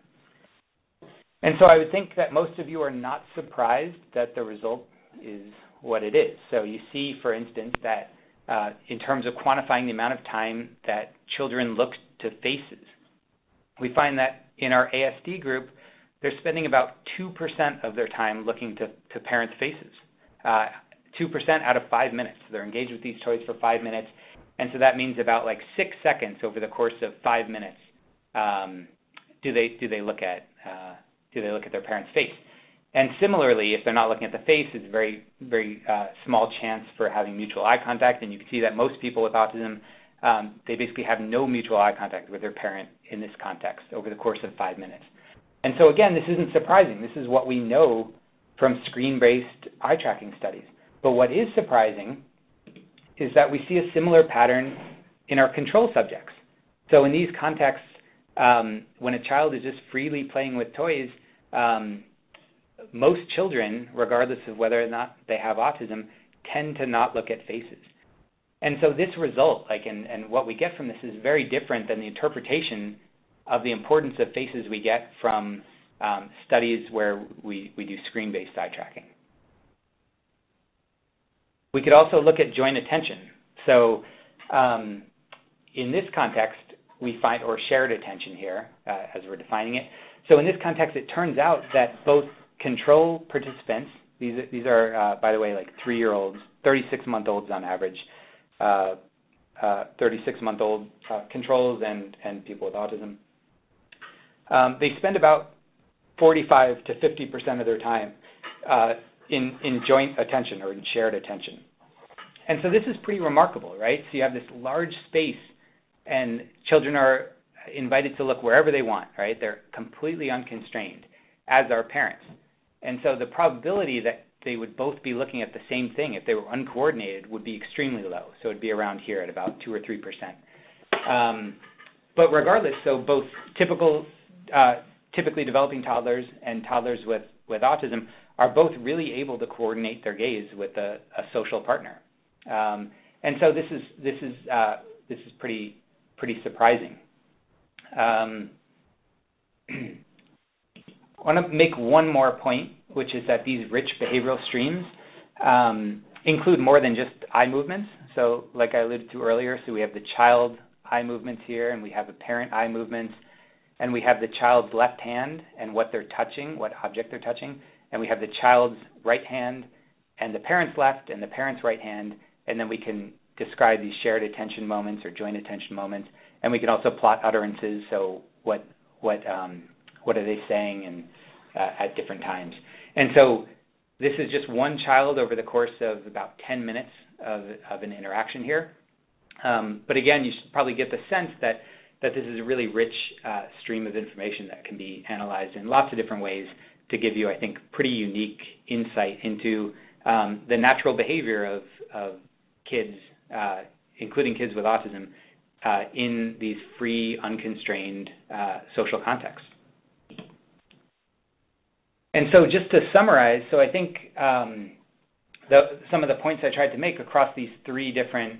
[SPEAKER 2] And so I would think that most of you are not surprised that the result is what it is. So you see, for instance, that in terms of quantifying the amount of time that children look to faces, we find that in our ASD group, they're spending about 2% of their time looking to parents' faces. 2% out of 5 minutes. They're engaged with these toys for 5 minutes, and so that means about like 6 seconds over the course of 5 minutes do they look at their parent's face. And similarly, if they're not looking at the face, it's a very, very small chance for having mutual eye contact. And you can see that most people with autism, they basically have no mutual eye contact with their parent in this context over the course of 5 minutes. And so again, this isn't surprising. This is what we know from screen-based eye tracking studies. But what is surprising is that we see a similar pattern in our control subjects. So in these contexts, when a child is just freely playing with toys, most children, regardless of whether or not they have autism, tend to not look at faces. And so this result, and what we get from this is very different than the interpretation of the importance of faces we get from studies where we do screen-based eye tracking. We could also look at joint attention. So in this context, we find, or shared attention here, as we're defining it. So in this context, it turns out that both control participants, these are, by the way, like 3-year-olds, 36-month-olds on average, 36-month-old controls and people with autism. They spend about 45 to 50% of their time in joint attention or in shared attention. And so this is pretty remarkable, right? So you have this large space and children are invited to look wherever they want, right? They're completely unconstrained, as are parents. And so the probability that they would both be looking at the same thing if they were uncoordinated would be extremely low. So it'd be around here at about 2 or 3%. But regardless, so both typically developing toddlers and toddlers with autism are both really able to coordinate their gaze with a social partner. And so this is pretty surprising. I want to make one more point, which is that these rich behavioral streams include more than just eye movements. So like I alluded to earlier, so we have the child eye movements here, and we have the parent eye movements, and we have the child's left hand and what they're touching, what object they're touching, and we have the child's right hand and the parent's left and the parent's right hand, and then we can describe these shared attention moments or joint attention moments, and we can also plot utterances, so what are they saying and at different times. And so this is just one child over the course of about 10 minutes of an interaction here. But again, you should probably get the sense that this is a really rich stream of information that can be analyzed in lots of different ways to give you, I think, pretty unique insight into the natural behavior of kids, including kids with autism, in these free, unconstrained social contexts. And so just to summarize, so I think some of the points I tried to make across these three different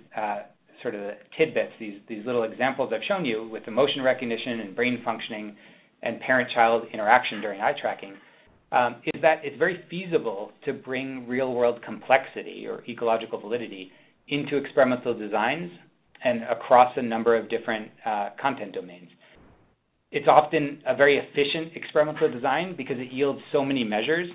[SPEAKER 2] sort of tidbits, these little examples I've shown you with emotion recognition and brain functioning and parent-child interaction during eye tracking, is that it's very feasible to bring real-world complexity or ecological validity into experimental designs and across a number of different content domains. It's often a very efficient experimental design because it yields so many measures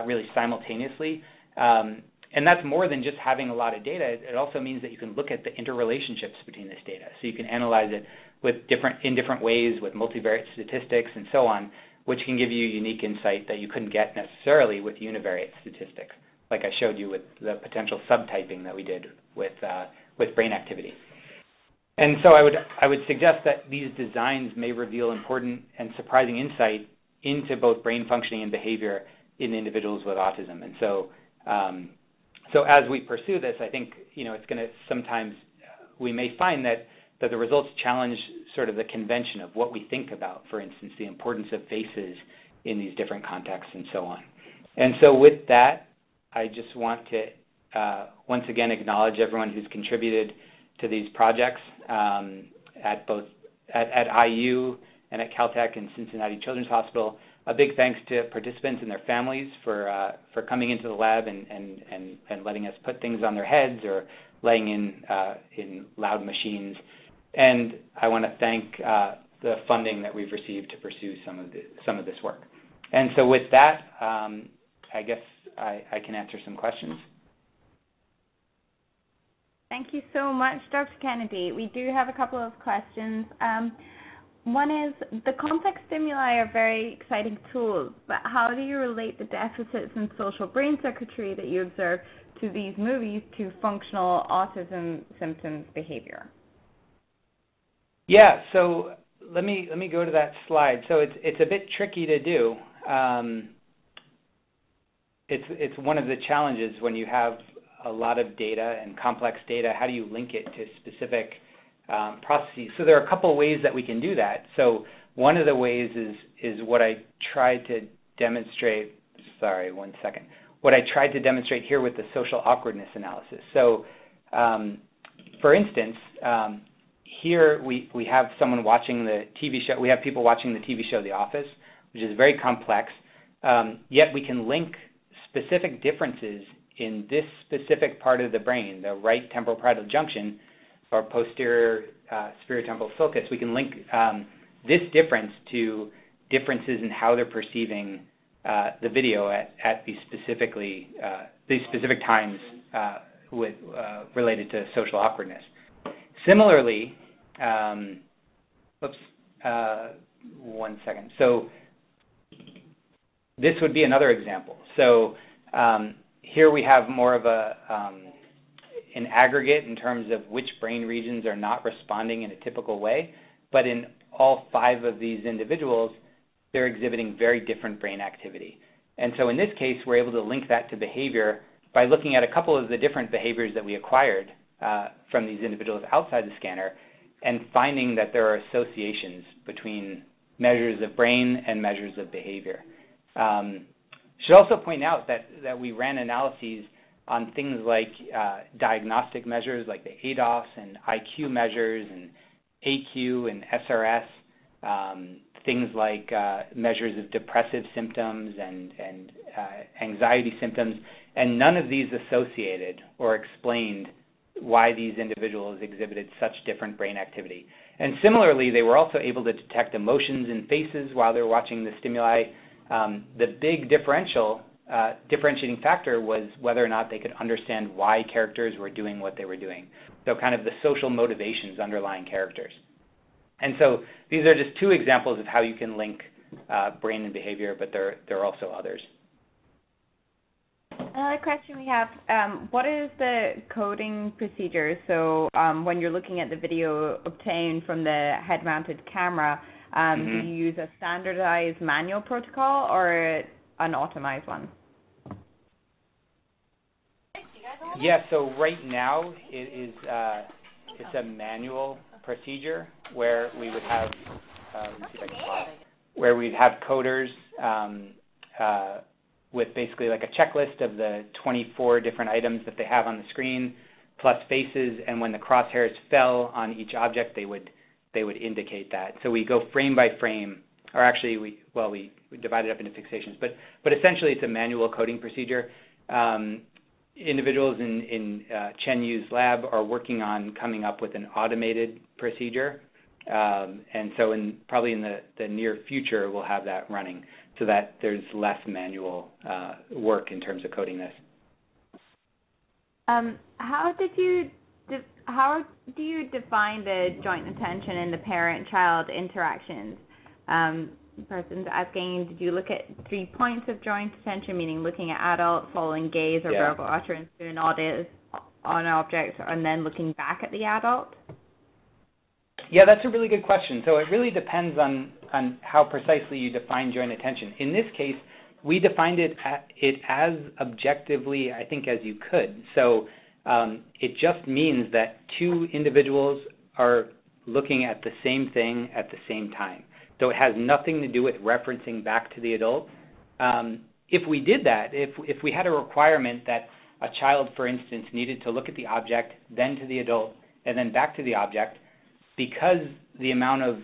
[SPEAKER 2] really simultaneously. And that's more than just having a lot of data. It also means that you can look at the interrelationships between this data. So you can analyze it with in different ways with multivariate statistics and so on, which can give you unique insight that you couldn't get necessarily with univariate statistics, like I showed you with the potential subtyping that we did with brain activity. And so I would suggest that these designs may reveal important and surprising insight into both brain functioning and behavior in individuals with autism. And so, so as we pursue this, I think it's going to sometimes we may find that the results challenge sort of the convention of what we think about, for instance, the importance of faces in these different contexts and so on. And so with that, I just want to once again acknowledge everyone who's contributed to these projects at both at IU and at Caltech and Cincinnati Children's Hospital. A big thanks to participants and their families for coming into the lab and letting us put things on their heads or laying in loud machines. And I want to thank the funding that we've received to pursue some of this work. And so with that, I guess I can answer some questions.
[SPEAKER 1] Thank you so much, Dr. Canady. We do have a couple of questions. One is, the complex stimuli are very exciting tools, but how do you relate the deficits in social brain circuitry that you observe to these movies to functional autism symptoms behavior?
[SPEAKER 2] Yeah, so let me go to that slide. So it's a bit tricky to do. It's one of the challenges when you have a lot of data and complex data. How do you link it to specific processes? So there are a couple of ways that we can do that. So one of the ways is what I tried to demonstrate. Sorry, one second. What I tried to demonstrate here with the social awkwardness analysis. So, for instance, here we have someone watching the TV show. We have people watching the TV show The Office, which is very complex. Yet we can link specific differences in this specific part of the brain, the right temporal parietal junction, or posterior spheriotemporal sulcus. We can link this difference to differences in how they're perceiving the video at these specific times related to social awkwardness. Similarly, one second. So this would be another example. So here we have more of an aggregate in terms of which brain regions are not responding in a typical way, but in all 5 of these individuals, they're exhibiting very different brain activity. And so in this case, we're able to link that to behavior by looking at a couple of the different behaviors that we acquired from these individuals outside the scanner and finding that there are associations between measures of brain and measures of behavior. Should also point out that we ran analyses on things like diagnostic measures like the ADOS and IQ measures and AQ and SRS, things like measures of depressive symptoms and anxiety symptoms, and none of these associated or explained why these individuals exhibited such different brain activity. And similarly, they were also able to detect emotions in faces while they were watching the stimuli. The big differentiating factor was whether or not they could understand why characters were doing what they were doing. So kind of the social motivations underlying characters. And so these are just 2 examples of how you can link brain and behavior, but there are also others.
[SPEAKER 1] Another question we have, what is the coding procedure? So when you're looking at the video obtained from the head-mounted camera, do you use a standardized manual protocol or an automized one?
[SPEAKER 2] Yeah, so right now it is it's a manual procedure where we would have we'd have coders with basically like a checklist of the 24 different items that they have on the screen, plus faces, and when the crosshairs fell on each object, they would indicate that. So we go frame by frame or actually we divide it up into fixations, but essentially it's a manual coding procedure. Individuals in Chen Yu's lab are working on coming up with an automated procedure, and so probably in the near future we'll have that running so that there's less manual work in terms of coding this.
[SPEAKER 1] How do you define the joint attention in the parent-child interactions? Person's asking, did you look at 3 points of joint attention, meaning looking at adult, following gaze or verbal utterance to an object, and then looking back at the adult?
[SPEAKER 2] Yeah, that's a really good question. So it really depends on how precisely you define joint attention. In this case, we defined it as objectively, I think, as you could. So it just means that 2 individuals are looking at the same thing at the same time. So it has nothing to do with referencing back to the adult. If we did that, if we had a requirement that a child, for instance, needed to look at the object, then to the adult, and then back to the object, because the amount of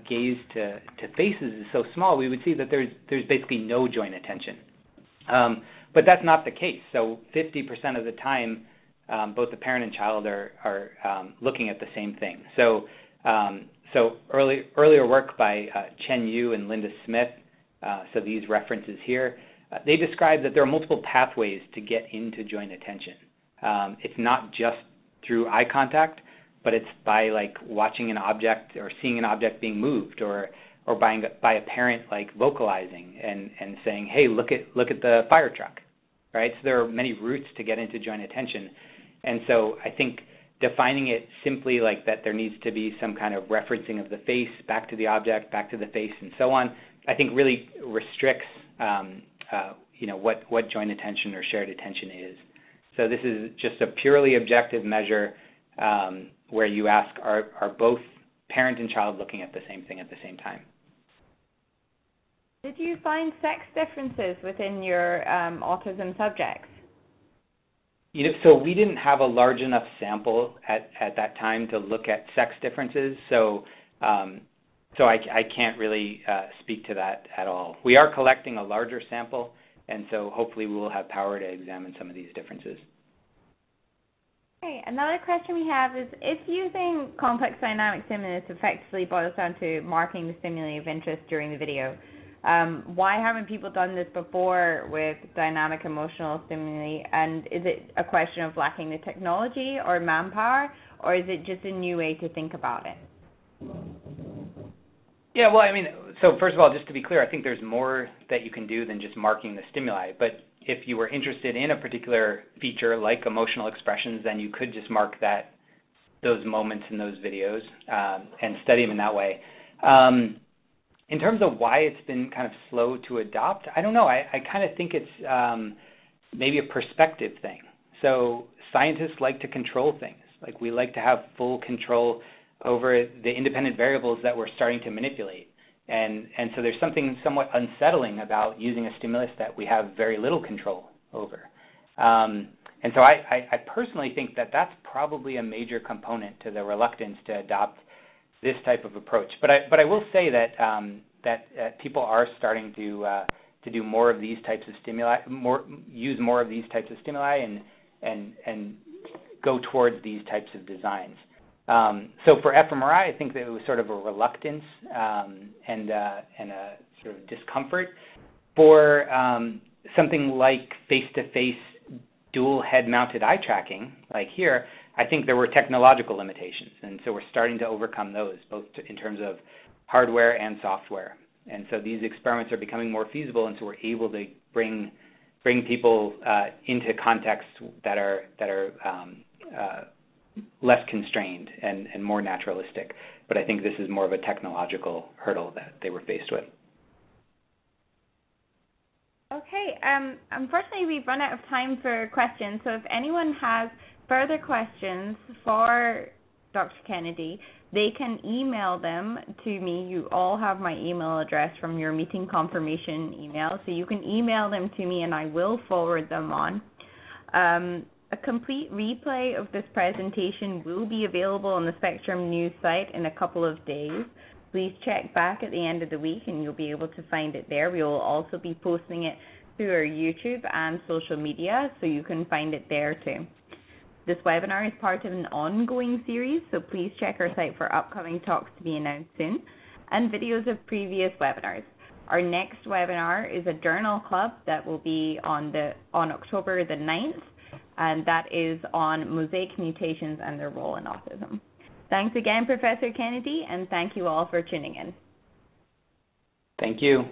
[SPEAKER 2] gaze to faces is so small, we would see that there's basically no joint attention. But that's not the case. So 50% of the time, both the parent and child are looking at the same thing. So earlier work by Chen Yu and Linda Smith, so these references here, they describe that there are multiple pathways to get into joint attention. It's not just through eye contact, but it's by like watching an object or seeing an object being moved, or by a parent like vocalizing and saying, hey, look at the fire truck, right? So there are many routes to get into joint attention. And so I think defining it simply like that there needs to be some kind of referencing of the face back to the object, back to the face, and so on, I think really restricts what joint attention or shared attention is. So this is just a purely objective measure where you ask, are both parent and child looking at the same thing at the same time?
[SPEAKER 1] Did you find sex differences within your autism subjects?
[SPEAKER 2] So we didn't have a large enough sample at that time to look at sex differences, so I can't really speak to that at all. We are collecting a larger sample, and so hopefully we will have power to examine some of these differences.
[SPEAKER 1] Okay, another question we have is, if using complex dynamic stimulus effectively boils down to marking the stimuli of interest during the video, why haven't people done this before with dynamic emotional stimuli? And is it a question of lacking the technology or manpower, or is it just a new way to think about it?
[SPEAKER 2] Yeah, well, I mean, so first of all, just to be clear, I think there's more that you can do than just marking the stimuli. But if you were interested in a particular feature like emotional expressions, then you could just mark those moments in those videos and study them in that way. In terms of why it's been kind of slow to adopt, I don't know. I kind of think it's maybe a perspective thing. So scientists like to control things. Like, we like to have full control over the independent variables that we're starting to manipulate. And so there's something somewhat unsettling about using a stimulus that we have very little control over. And so I personally think that that's probably a major component to the reluctance to adopt this type of approach. But I will say that people are starting to do more of these types of stimuli, use more of these types of stimuli, and go towards these types of designs. So for fMRI, I think that it was sort of a reluctance and a sort of discomfort. For something like face-to-face dual head-mounted eye tracking, like here, I think there were technological limitations, and so we're starting to overcome those, both in terms of hardware and software. And so these experiments are becoming more feasible, and so we're able to bring people into contexts that are less constrained and more naturalistic. But I think this is more of a technological hurdle that they were faced with.
[SPEAKER 1] Okay, unfortunately we've run out of time for questions, so if anyone has further questions for Dr. Canady, they can email them to me. You all have my email address from your meeting confirmation email, so you can email them to me and I will forward them on. A complete replay of this presentation will be available on the Spectrum News site in a couple of days. Please check back at the end of the week and you'll be able to find it there. We will also be posting it through our YouTube and social media, so you can find it there too. This webinar is part of an ongoing series, so please check our site for upcoming talks to be announced soon and videos of previous webinars. Our next webinar is a journal club that will be on October the 9th, and that is on mosaic mutations and their role in autism. Thanks again, Professor Canady, and thank you all for tuning in.
[SPEAKER 2] Thank you.